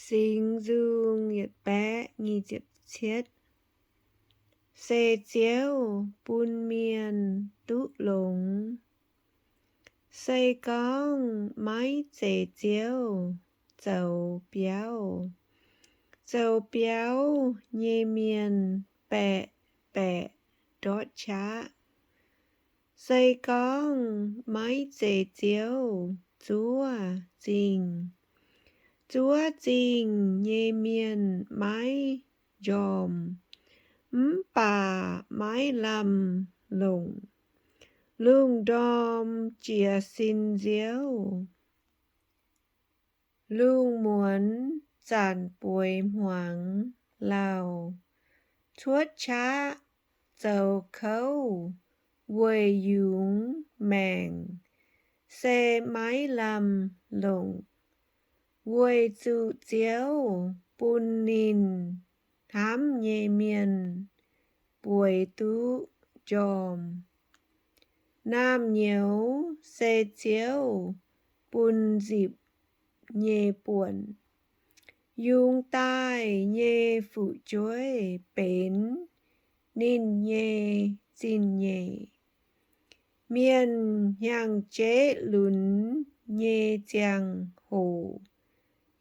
Singx-Nzung nhiệt bé nghi diệt chết. Xe chéo bún mien longx. Xây con máy chế chéo Ziouv béo nhê mien bẹ bẹ đót chá. Xây con máy chế chéo Chúa dình nhê mien máy dòm. Bà máy lầm lùng. Lung đom chia xin diếu. Lung muốn giản bùi hoảng lào. Chuốt chá dầu khấu. Quầy dũng mèng. Xe máy lầm lùng. Quầy dụ diếu bùn nín. Thám nhê mien bùi tú dòm. Nam nhiều xe chiếu bùn dịp nhê buồn. Dung tai nhê phụ chuối bến nín nhê xin nhê. Mien nhang chế lún nhê chàng hồ.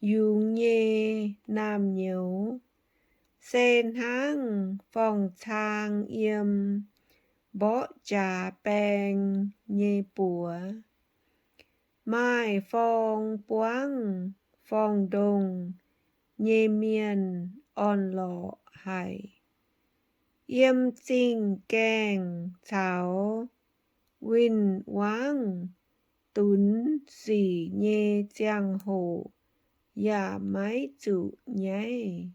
Dung nhê nam nhiều. Sen hang phòng thang yếm. Bó trà bèng nhê bùa. Mai phong quang phong đông nhê mien on lọ hải. Yếm chinh kèng thảo win quang tún xỉ nhê chang hồ. Dạ máy chủ nháy.